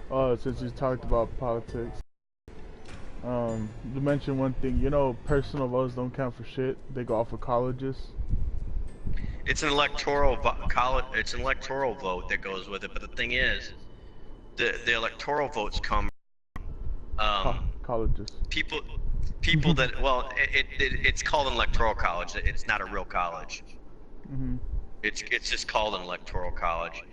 Since you talked about politics, you mentioned one thing. You know, personal votes don't count for shit. They go off of colleges. It's an electoral college. It's an electoral vote that goes with it. But the thing is, the electoral votes come Colleges. people people that it's called an electoral college. It's not a real college. Mhm. It's just called an electoral college,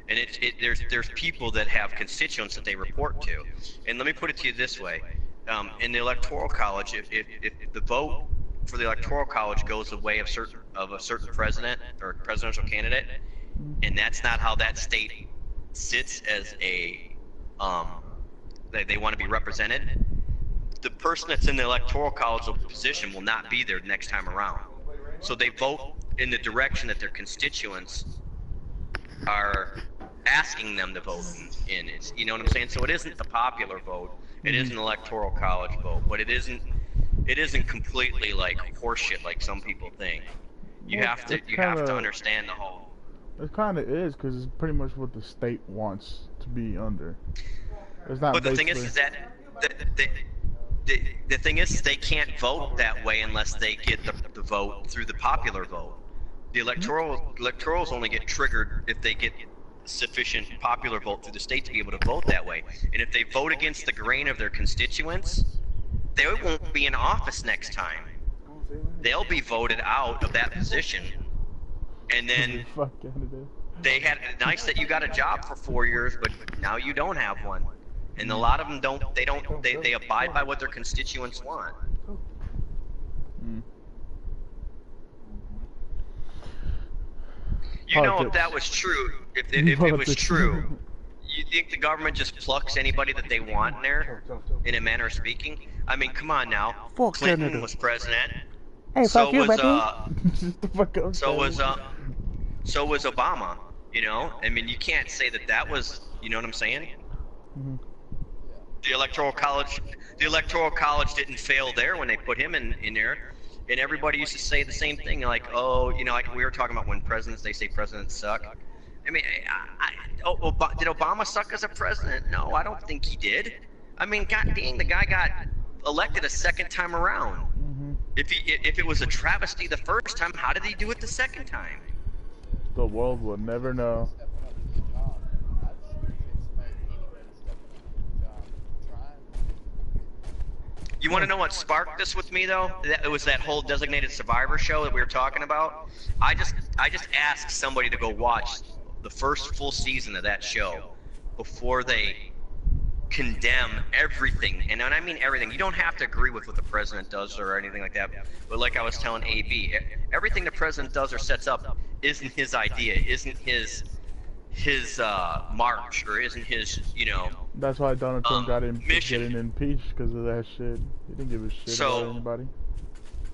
and there's people that have constituents that they report to. And let me put it to you this way: in the electoral college, if the vote for the electoral college goes the way of a certain president or presidential candidate, and that's not how that state sits as a they want to be represented, the person that's in the electoral college position will not be there next time around. So they vote in the direction that their constituents are asking them to vote in. It's, you know what I'm saying? So it isn't the popular vote. It is an electoral college vote, but it isn't completely like horseshit like some people think. You Well, have to understand the whole. it kind of is because it's pretty much what the state wants to be under. It's not But the thing basically. is that the, the, the thing is they can't vote that way unless they get the vote through the popular vote. The electorals only get triggered if they get sufficient popular vote through the state to be able to vote that way. And if they vote against the grain of their constituents, they won't be in office next time. They'll be voted out of that position. And then Fuck Canada. they had nice that you got a job for 4 years, but now you don't have one. And a lot of them they abide by what their constituents want. Mm. You know, if that was true, if it was true, you think the government just plucks anybody that they want in there, in a manner of speaking? I mean, come on now. Fuck Clinton Canada. was president. Hey, So fuck you, was Shut the fuck up. so was Obama. You know, I mean, you can't say that was. You know what I'm saying? Mhm. The electoral college didn't fail there when they put him in there. And everybody used to say the same thing, like, oh, you know, like we were talking about when presidents, they say presidents suck. I mean, did Obama suck as a president? No, I don't think he did. I mean, god dang, the guy got elected a second time around. Mhm. If it was a travesty the first time, how did he do it the second time? The world will never know. You want to know what sparked this with me though? It was that whole designated survivor show that we were talking about. I just asked somebody to go watch the first full season of that show before they condemn everything. And when I mean everything, you don't have to agree with what the president does or anything like that. But like I was telling AB, everything the president does or sets up isn't his idea, isn't his march, or isn't his, you know, That's why Donald Trump got mission. getting impeached because of that shit. He didn't give a shit about anybody.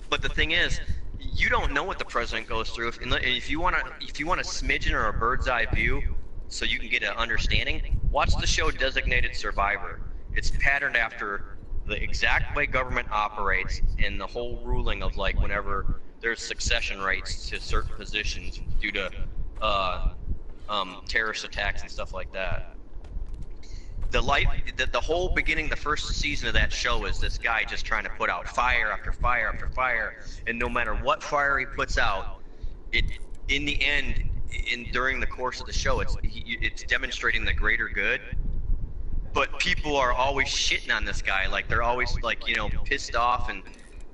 But the thing is, you don't know what the president goes through. If you want a smidgen or a bird's eye view, so you can get an understanding, watch the show Designated Survivor. It's patterned after the exact way government operates and the whole ruling of like whenever there's succession rights to certain positions due to terrorist attacks and stuff like that. The whole beginning, the first season of that show is this guy just trying to put out fire after fire after fire, and no matter what fire he puts out, in the end, during the course of the show, it's demonstrating the greater good. But people are always shitting on this guy, like they're always like, you know, pissed off and,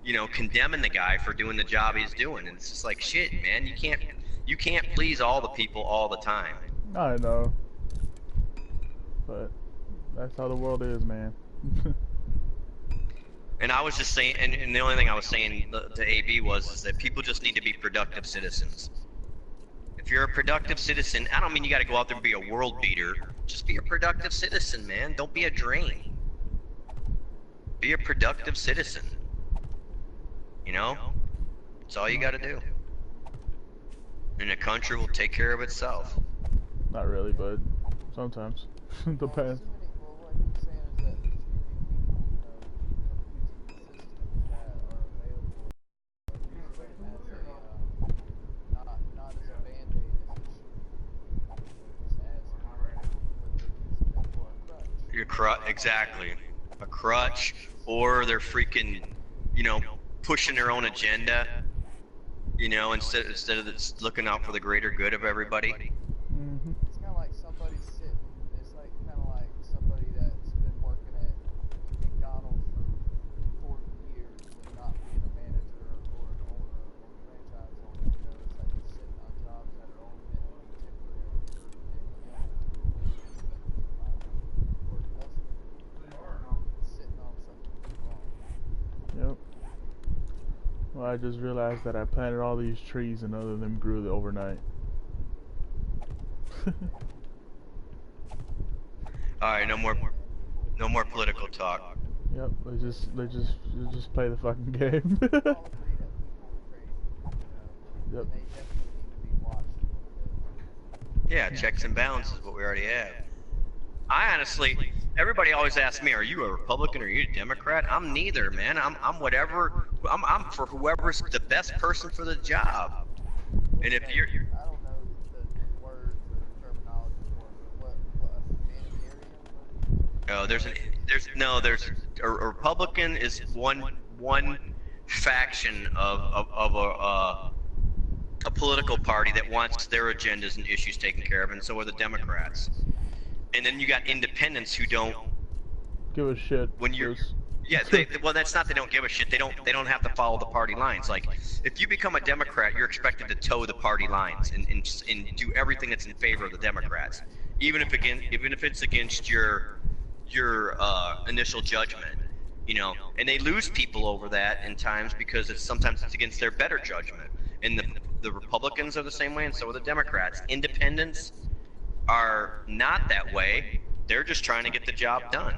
you know, condemning the guy for doing the job he's doing, and it's just like, shit, man, you can't please all the people all the time. I know, but that's how the world is, man. And I was just saying, and the only thing I was saying to AB is that people just need to be productive citizens. If you're a productive citizen, I don't mean you got to go out there and be a world beater. Just be a productive citizen, man. Don't be a drain. Be a productive citizen. You know? That's all you got to do. And the country will take care of itself. Not really, but sometimes. Depends. Your crutch, exactly. A crutch, or they're freaking, you know, pushing their own agenda. You know, instead of looking out for the greater good of everybody. Mm-hmm. It's kind of like somebody sitting. It's like kind of like somebody that's been working at McDonald's for 40 years and not being a manager or an owner or a franchise owner. You know, it's like they're sitting on jobs that are only meant to be temporary for or sitting on something wrong. Yep. Well, I just realized that I planted all these trees and none of them grew overnight. All right, no more political talk. Yep, they just play the fucking game. All agree that people are crazy. You know, Yep. and they definitely need to be watched a little bit. Yeah, checks and balances is what we already have. I honestly, everybody always asks me, "Are you a Republican or are you a Democrat?" I'm neither, man. I'm whatever. I'm for whoever's the best person for the job. And if you're, I don't know the words or terminology for it, but what a humanitarian? there's a Republican is one faction of a political party that wants their agendas and issues taken care of, and so are the Democrats. And then you got independents who don't Give a shit. when you're There's- yeah well that's not they don't give a shit, they don't have to follow the party lines. Like if you become a Democrat, you're expected to toe the party lines and do everything that's in favor of the Democrats, even if it's against your initial judgment, you know. And they lose people over that in times because sometimes it's against their better judgment. And the Republicans are the same way, and so are the Democrats. Independents are not that way. They're just trying to get the job done.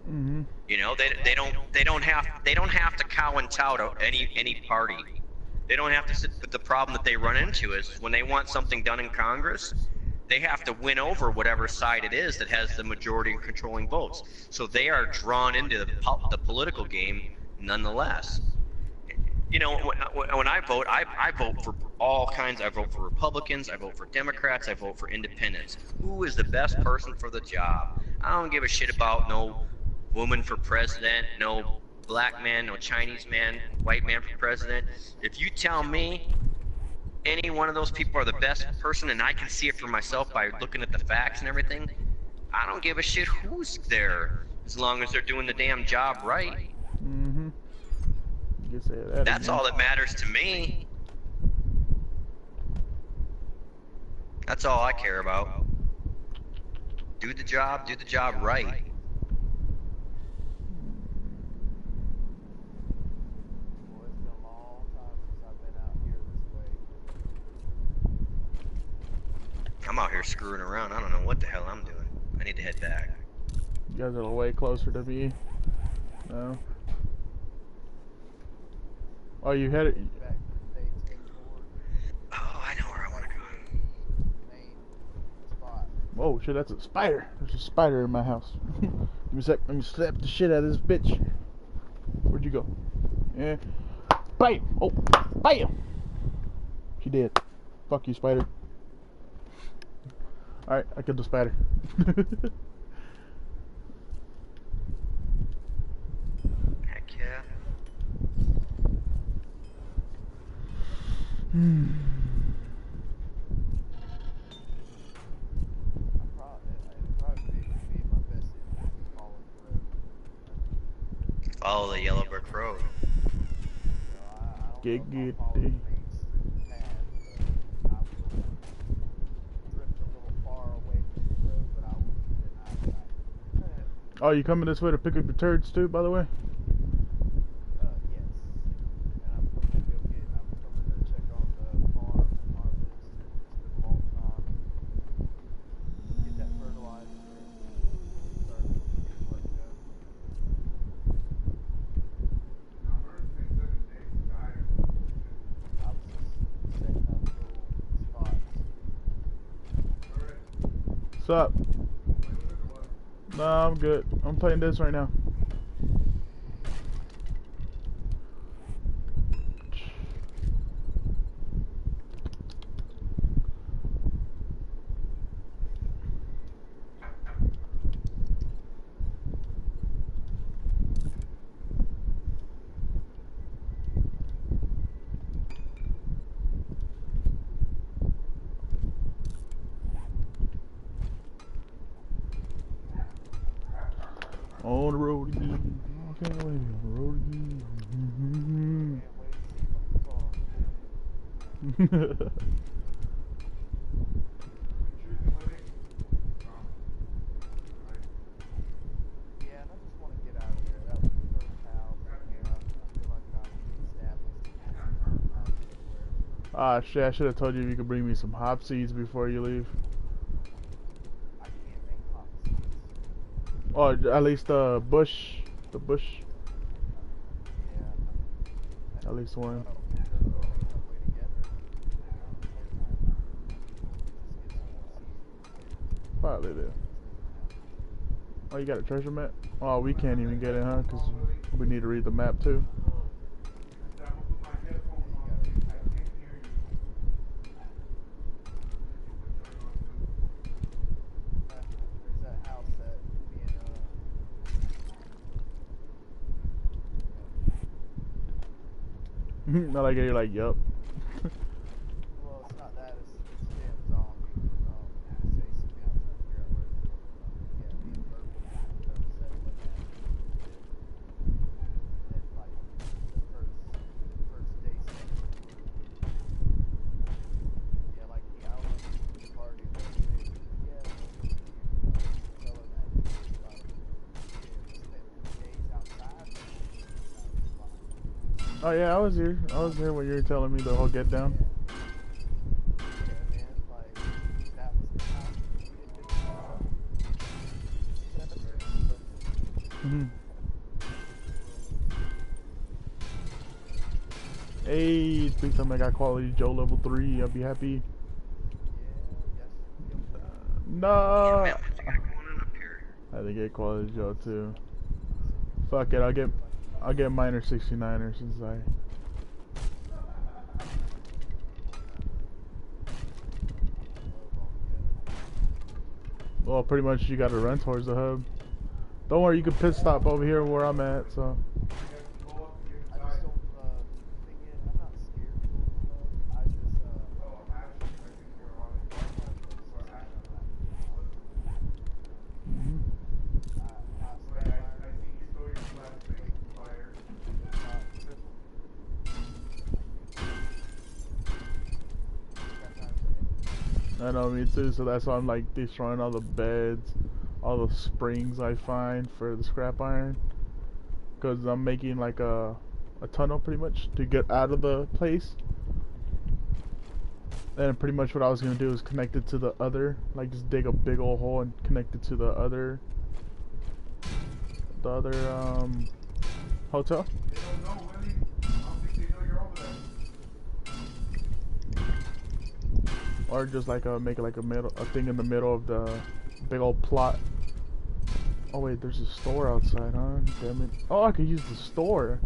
Mm-hmm. You know, they don't have to cow and tout to any party. They don't have to sit. But the problem that they run into is when they want something done in Congress, they have to win over whatever side it is that has the majority and controlling votes. So they are drawn into the political game nonetheless. You know, when I vote, I vote for all kinds. I vote for Republicans, I vote for Democrats, I vote for independents. Who is the best person for the job? I don't give a shit about no woman for president, no black man, no Chinese man, white man for president. If you tell me any one of those people are the best person and I can see it for myself by looking at the facts and everything, I don't give a shit who's there as long as they're doing the damn job right. Mm-hmm. You can say that. That's again. all that matters to me. That's all I care about. Do the job right. Well, it's been a long time since I've been out here this way. I'm out here screwing around. I don't know what the hell I'm doing. I need to head back. You guys are way closer to me. No. Oh, you had it. Back to the States anymore. Oh, I know where I want to go. Main spot. Whoa, shit, that's a spider. There's a spider in my house. Give me a sec. Let me slap the shit out of this bitch. Where'd you go? Yeah. Bite! Oh, bam! She did. Fuck you, spider. Alright, I killed the spider. Heck yeah. I'd probably be my best interest in following the road. Follow the yellow brick road. You know, I don't know if I'll follow the Giggity. main street path, but I will drift a little far away from the road, but I will keep an eye on it. Oh, you coming this way to pick up your turds too, by the way? Yes. And I'm coming to check on the farm and harvest. It's been a long time. Get that fertilizer and start getting work done. I was just setting up little spots. What's up? No, I'm good. I'm playing this right now. On the road again. Okay, wait, on the road Can't wait to see my car. again. Yeah, and I just want to get out of there. That was the first house. I feel like I'm established everywhere. Ah, shit, I should have told you if you could bring me some hop seeds before you leave. I can't make hot seats. Or at least the bush. The bush. Yeah. At least one. Oh, we come way together. Probably did. Oh, you got a treasure map? Oh, we can't even get it, huh? Because we need to read the map too. There's that house that me and Not like you're like, yup. well, it's not that. It's damn zombie. Chasing me. I'm trying to figure out where. Yeah, me and Purple said what happened. And like the first day second. Yeah, like the hour the party. Yeah, telling that like spent 3 days outside. Oh yeah, I was here. I was here when you were telling me the whole get down. Yeah, man, like that was the time we had been. Mhm. Hey, please tell me I got quality Joe level 3. I'll be happy. No. Man, what you got going on up here? I think get quality Joe too. Fuck it, I'll get minor 69er since I. Well, pretty much you gotta run towards the hub. Don't worry, you can pit stop over here where I'm at. So. I just don't, thing is, I'm not scared to go to the hub. I just, Mhm. I know, me too. So that's why I'm like destroying all the beds, all the springs I find for the scrap iron. Because I'm making like a tunnel pretty much to get out of the place. And pretty much what I was gonna do is connect it to the other, like just dig a big old hole and connect it to the other hotel. They don't know, Willie. I don't think they know you're over there. Or just like make it like a thing in the middle of the big old plot. Oh wait, there's a store outside, huh? Damn it. Oh, I could use the store.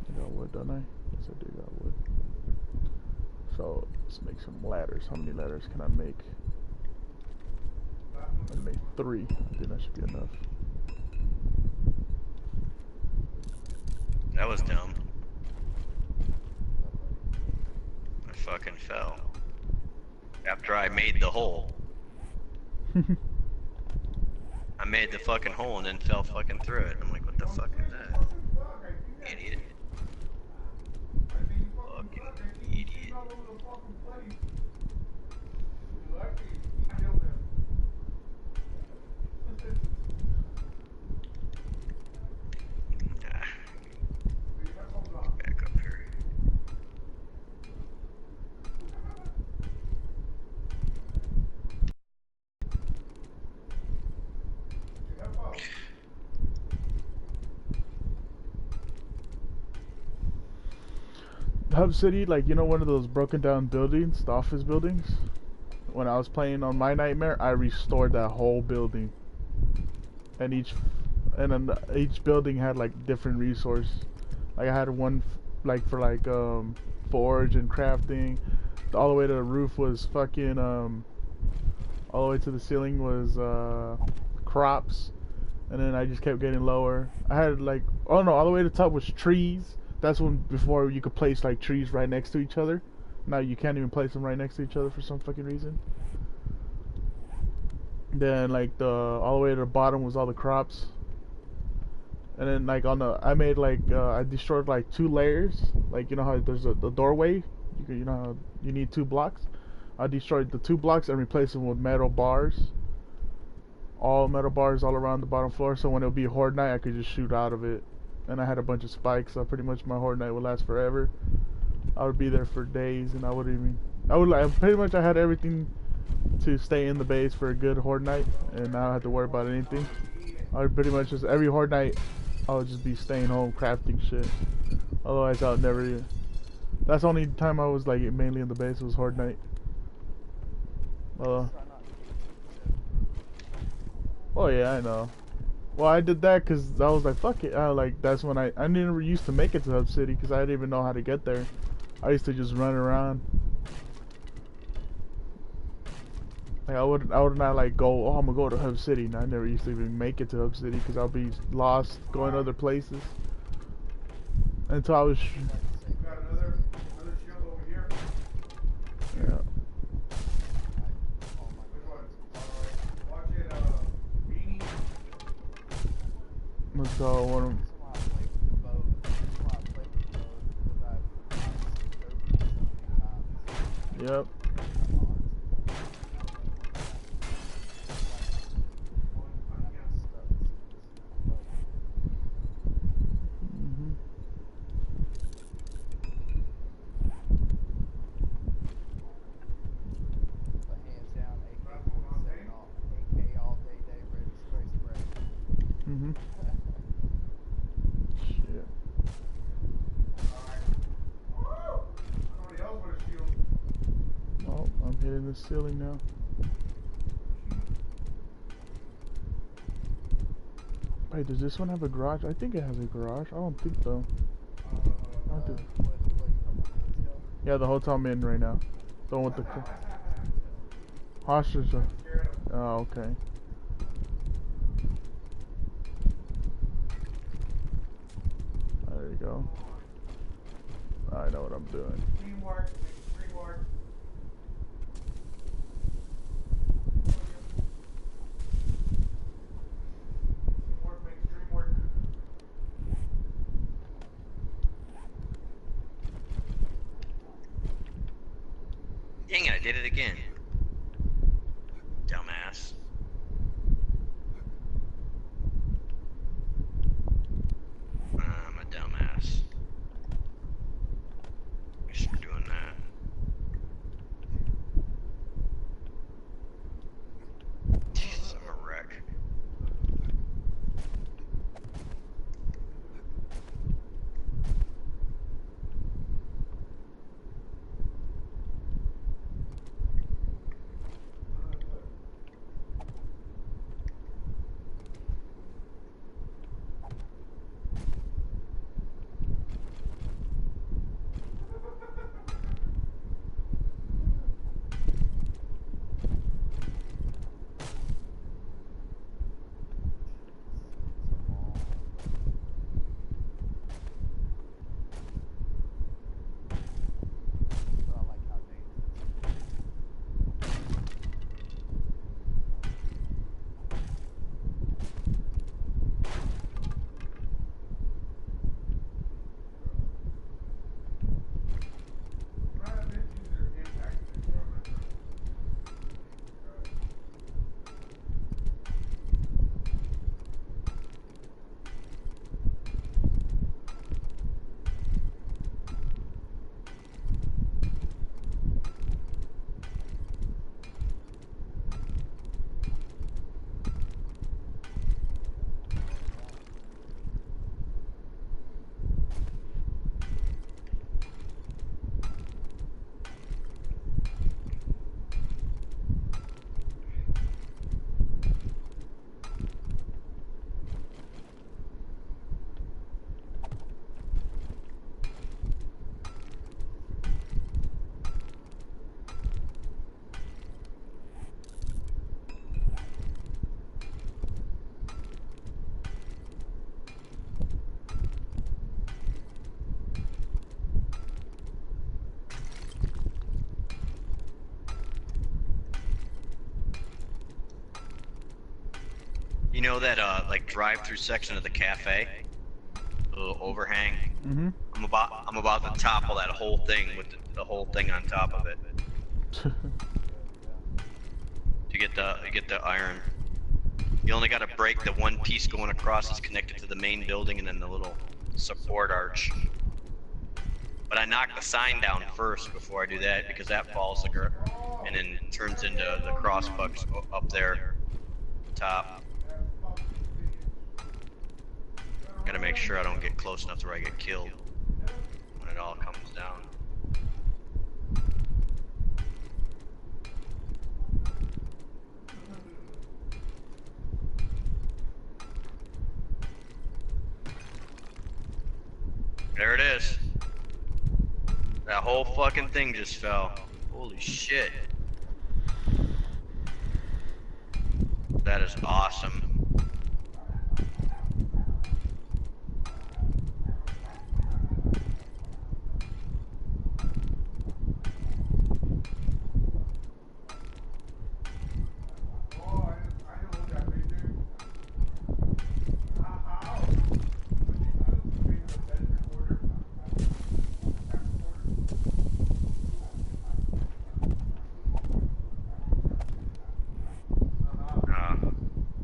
I got wood, don't I? Yes, I do got wood. So let's make some ladders. How many ladders can I make? I'm gonna make 3. I think that should be enough. That was dumb. I fucking fell. After I made the hole. I made the fucking hole and then fell fucking through it. I'm like, what the fuck is that? Idiot. Fucking idiot. Ah. Back up here. Hub City, like, you know, one of those broken down buildings, the office buildings? When I was playing on My Nightmare, I restored that whole building. And each building had like different resource. Like I had one like for like forge and crafting. All the way to the roof was fucking all the way to the ceiling was crops. and then I just kept getting lower. I had like, oh no, all the way to the top was trees. That's when before you could place like trees right next to each other. Now you can't even place them right next to each other for some fucking reason. Then like the all the way to the bottom was all the crops. And then like on the, I made like I destroyed like 2 layers. Like you know how there's the doorway. You know how you need 2 blocks. I destroyed the 2 blocks and replaced them with metal bars. All metal bars all around the bottom floor. So when it would be Horde Night, I could just shoot out of it. And I had a bunch of spikes, so pretty much my Horde Night would last forever. I would be there for days, and I wouldn't even. I would like pretty much I had everything to stay in the base for a good Horde Night, and I don't have to worry about anything. I would pretty much just every Horde Night, I would just be staying home crafting shit. Otherwise, I would never. That's the only time I was like mainly in the base was Horde Night. Oh yeah, I know. Well, I did that because I was like, fuck it. Like that's when I never used to make it to Hub City because I didn't even know how to get there. I used to just run around. Like I would not like go. Oh, I'm gonna go to Hub City. And I never used to even make it to Hub City because I'll be lost going other places. Until I was. You got another shield over here. Yeah. Which one? Watch it, Beanie. Let's go. One of them. Yep. Mhm. Shit. Somebody else with a shield. Oh, I'm hitting the ceiling now. Wait, does this one have a garage? I think it has a garage. I don't think so. I don't think. Yeah, the hotel I'm in right now. The one with the hostage. Oh, okay. There you go. I know what I'm doing. Teamwork makes teamwork. Teamwork makes dream work. Dang it, I did it again. Dumbass. I'm a dumbass. Thanks for doing that. Jesus, I'm a wreck. You know that like drive-through section of the cafe, the little overhang. Mm-hmm. I'm about to topple that whole thing with the whole thing on top of it to get the iron. You only got to break the one piece going across that's connected to the main building and then the little support arch. But I knock the sign down first before I do that because that falls and then turns into the cross bugs up there top. Gotta make sure I don't get close enough to where I get killed when it all comes down. There it is. That whole fucking thing just fell. Holy shit. That is awesome.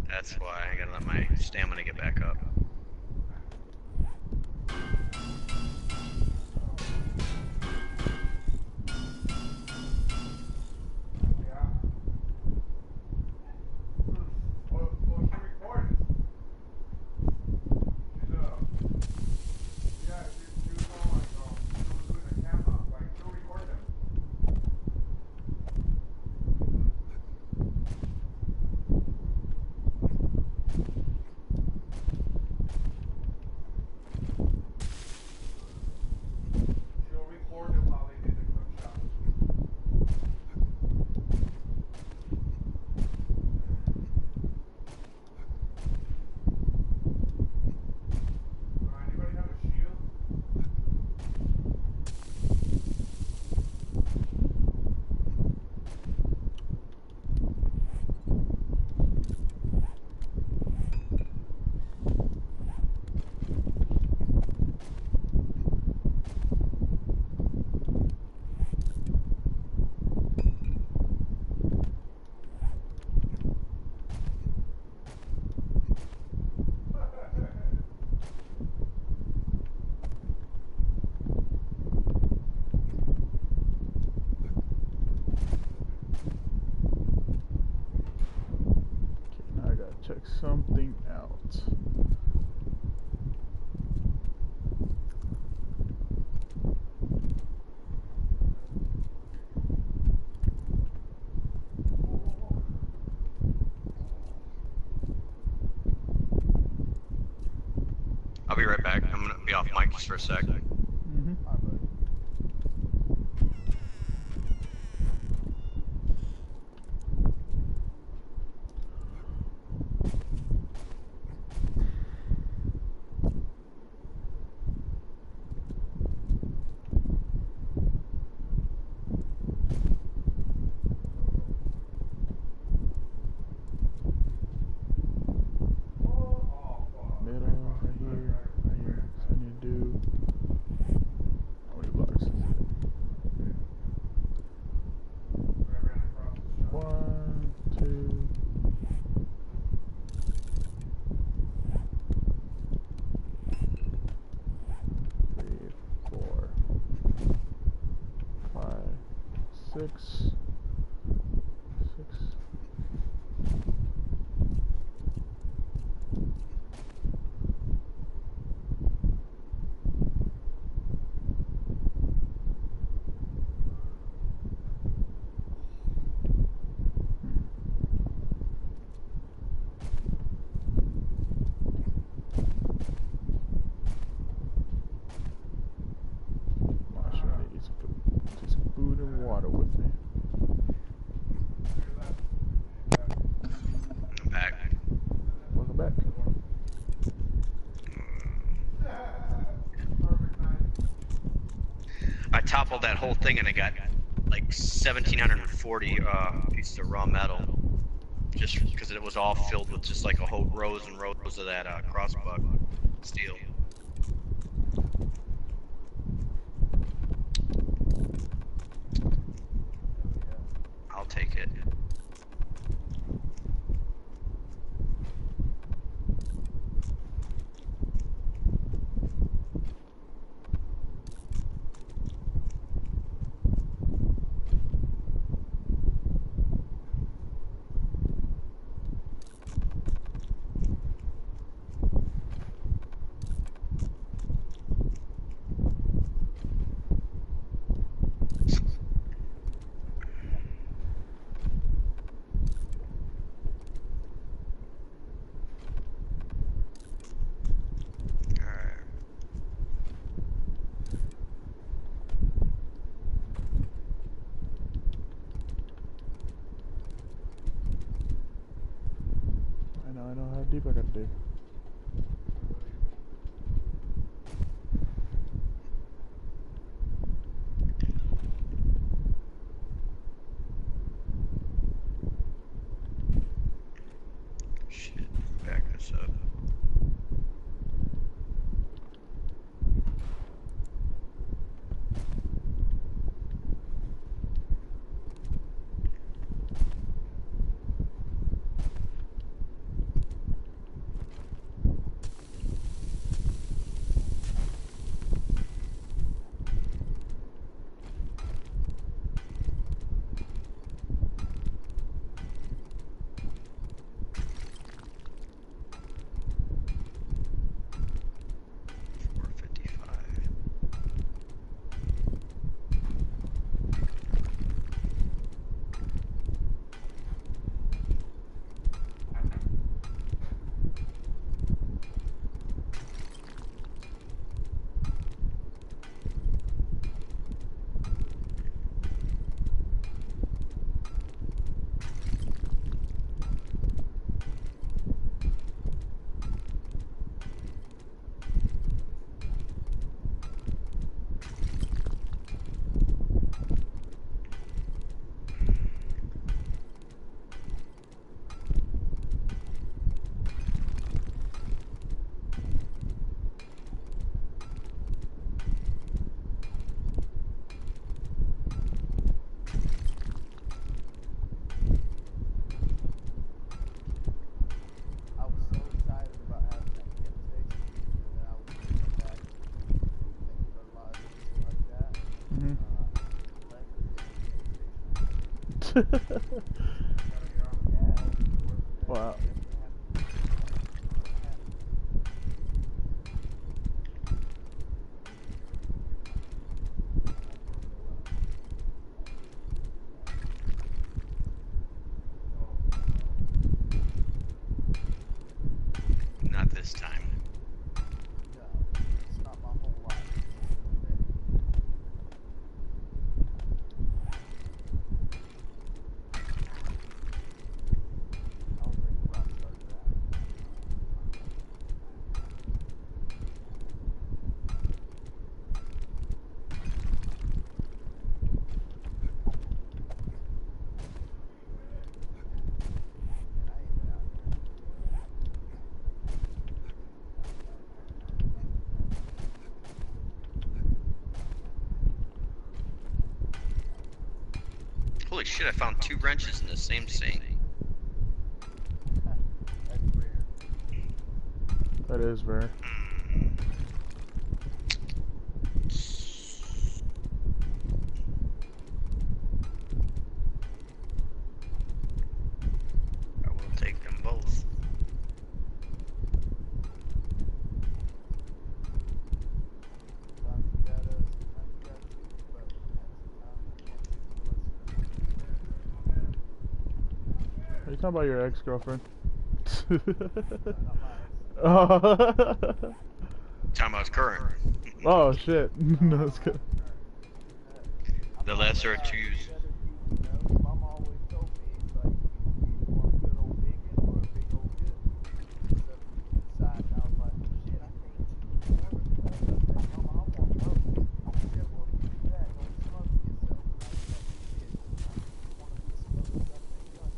That's why I gotta let my stamina get back up. Check something out. I'll be right back. I'm gonna be off mic just for a sec. Mm-hmm. Six. Food and water with me. I'm back. Welcome back. I toppled that whole thing and I got like 1,740 pieces of raw metal. just because it was all filled with just like a whole rows and rows of that crossbuck steel. I'll take it. I know how deep I gotta dig. Shit, back this up. I was so excited about having that invitation, and then I was thinking back, thinking about a lot of shit like that. Mhm. Wow. Not this time. It's not my whole life. I was thinking about starting that. And I ain't been out here. Holy shit, I found 2 wrenches in the same sink. That's rare. That is rare. I will take them both. Sometimes you gotta choose, but sometimes you can't choose Are you talking about your ex-girlfriend? not my ex. Time I was current. Oh shit. No, it's good. The lesser of twos. Mom always told me, it's like, you either want a good old biggin or a big old good. So you decide, and I was like, shit, I can't choose one. I said, Mama, I want both. She said, well, if you do that, don't smother yourself. And I was like, shit, I want to be smothered up and done.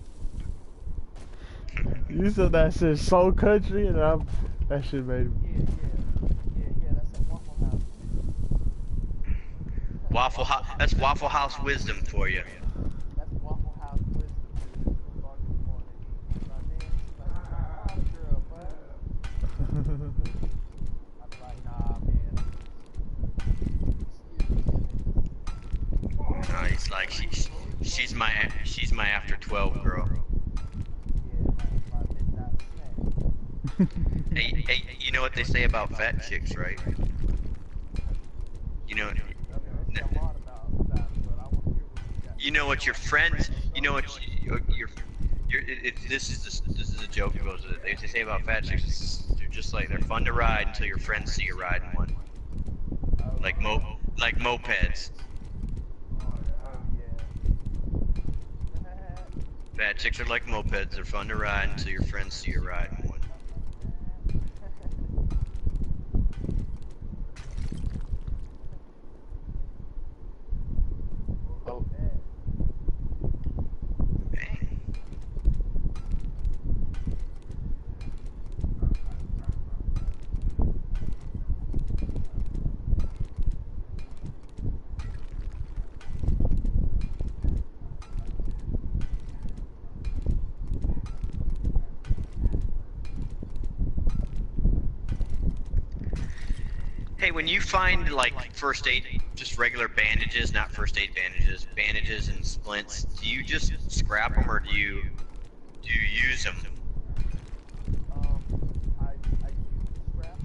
You said that shit so country, and that shit made me. Yeah, that's a Waffle House. Waffle House. That's Waffle House wisdom for you. That's Waffle House wisdom, dude. Fucking morning. He's like, man, she's like, oh, girl, but I'd be like, nah, man. No, he's like she's my after 12 girl. Yeah, my midnight snack. Hey, you know what they say about fat chicks, right? You know, I mean, they say a lot about that, but I want to hear what you got. you know what your friends, you know what this is a joke that goes with it. They say about fat chicks, they're just like they're fun to ride until your friends see you riding one, like mopeds. Oh, yeah. Fat chicks are like mopeds. They're fun to ride until your friends see you riding one. Oh. Dang. Hey, when you find like first aid, just regular bandages, not first aid bandages, bandages and splints, do you just scrap them or do you use them? I use scrap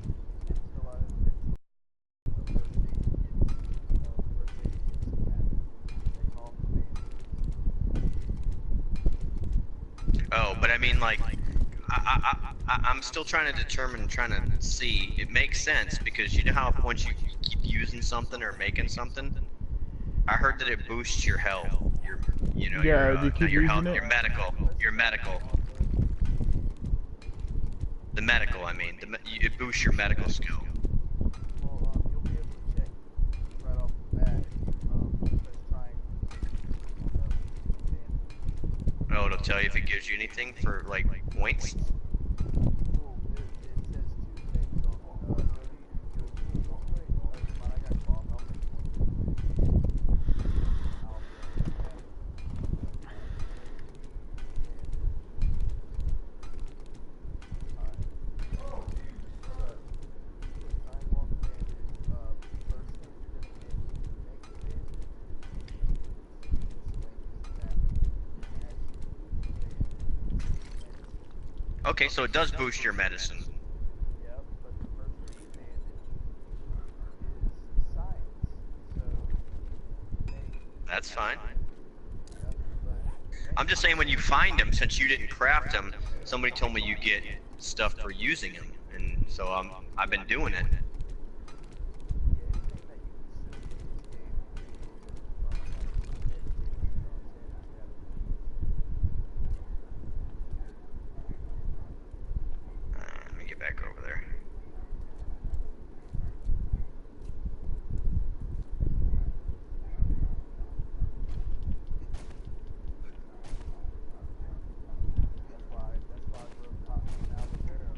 until I first aid kits back. They call them bandages. Oh, but I mean like, I'm still trying to determine, trying to see. It makes sense because you know how once you keep using something or making something, I heard that it boosts your health. You know, Yeah, your, you keep not your using health, it? your medical. The medical, I mean, it boosts your medical skill. Well, you'll be able to check right off the bat. Press triangle on the bandage. Oh, it'll tell you if it gives you anything for like points. Cool. It says two things on it. Wait, never mind, I got cloth. I'll make one. Okay, so it does boost your medicine. Yep, but the first aid bandage is science. So, That's fine. yep, but I'm just saying when you find them, since you didn't craft them, somebody told me you get stuff for using them, and so I've been doing it. yeah, anything that you consume in this game from like educational content, you gotta Let me get back over there. That's why I wrote cotton and aloe vera.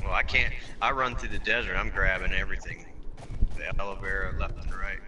Well, I can't. I run through the desert. I'm grabbing everything. The aloe vera left and right.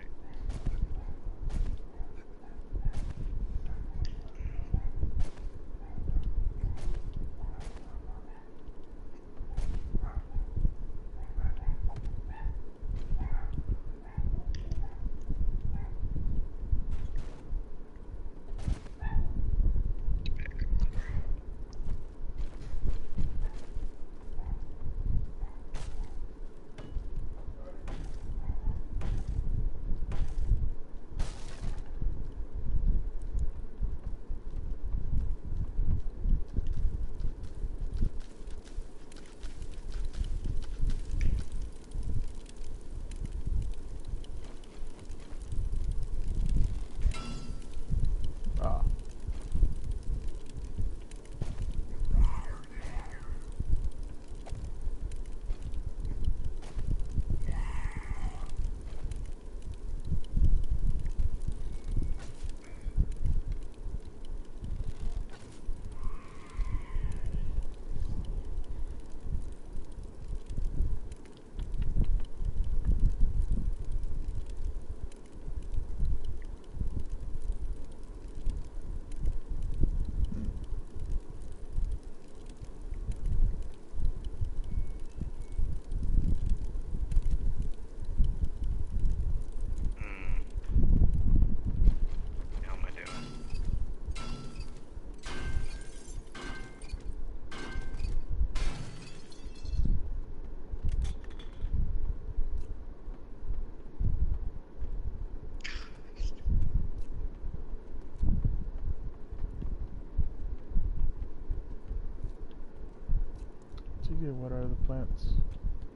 get what are the plants?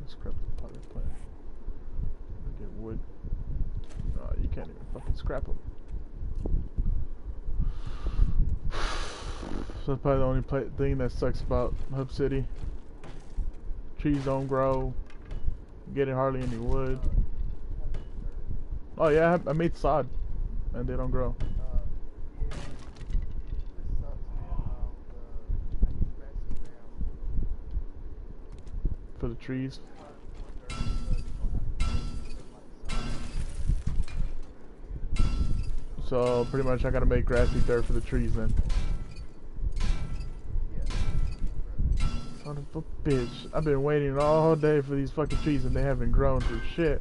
Let's scrap the potted plant. Get wood. You can't even fucking scrap them. So that's probably the only thing that sucks about Hub City. Trees don't grow. Getting hardly any wood. Oh yeah, I made sod, and they don't grow. Yeah, this sucks, man. I use grassy ground. For the trees. So pretty much I gotta make grassy dirt for the trees then. Son of a bitch. I've been waiting all day for these fucking trees and they haven't grown for shit.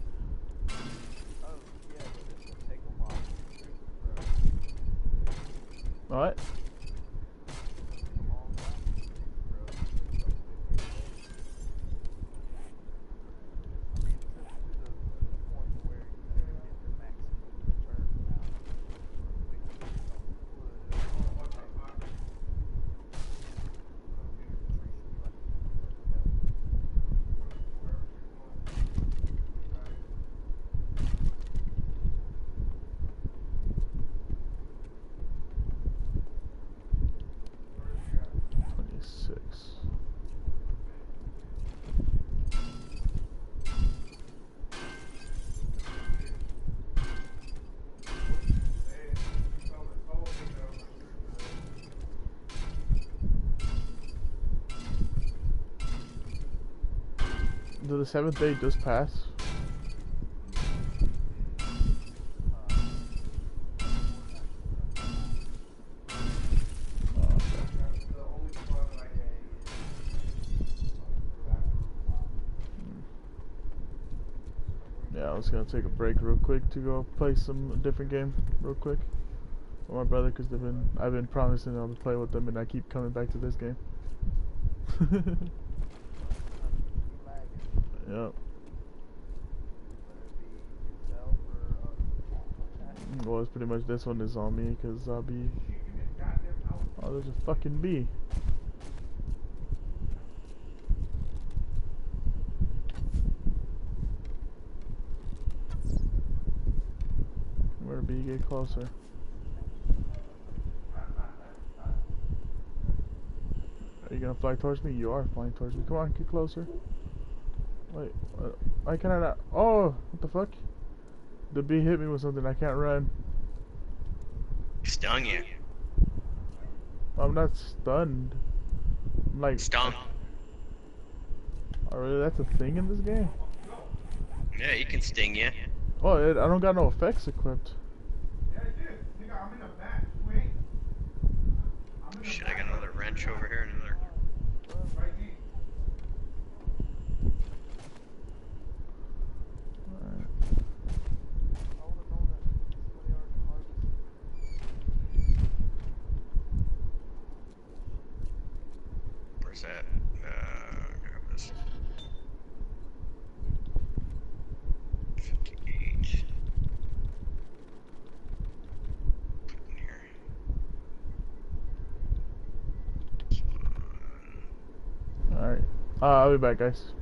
What? Did the 7th day just pass? Yeah, I was gonna take a break real quick to go play some different game real quick with my brother because I've been promising them to play with them and I keep coming back to this game. Yep. Well, it's pretty much this one is on me because I'll be. Oh, there's a fucking bee. Where bee get closer? Are you gonna fly towards me? You are flying towards me. Come on, get closer. Wait, why can I not? Oh, what the fuck? The bee hit me with something. I can't run. Stung you. I'm not stunned. I'm like Stung. Oh, really? That's a thing in this game? Yeah, he can sting you. Oh, I don't got no effects equipped. Shit, I got another wrench over here and another. Where's that? Grab this. 58. Put in here. Alright. I'll be back, guys.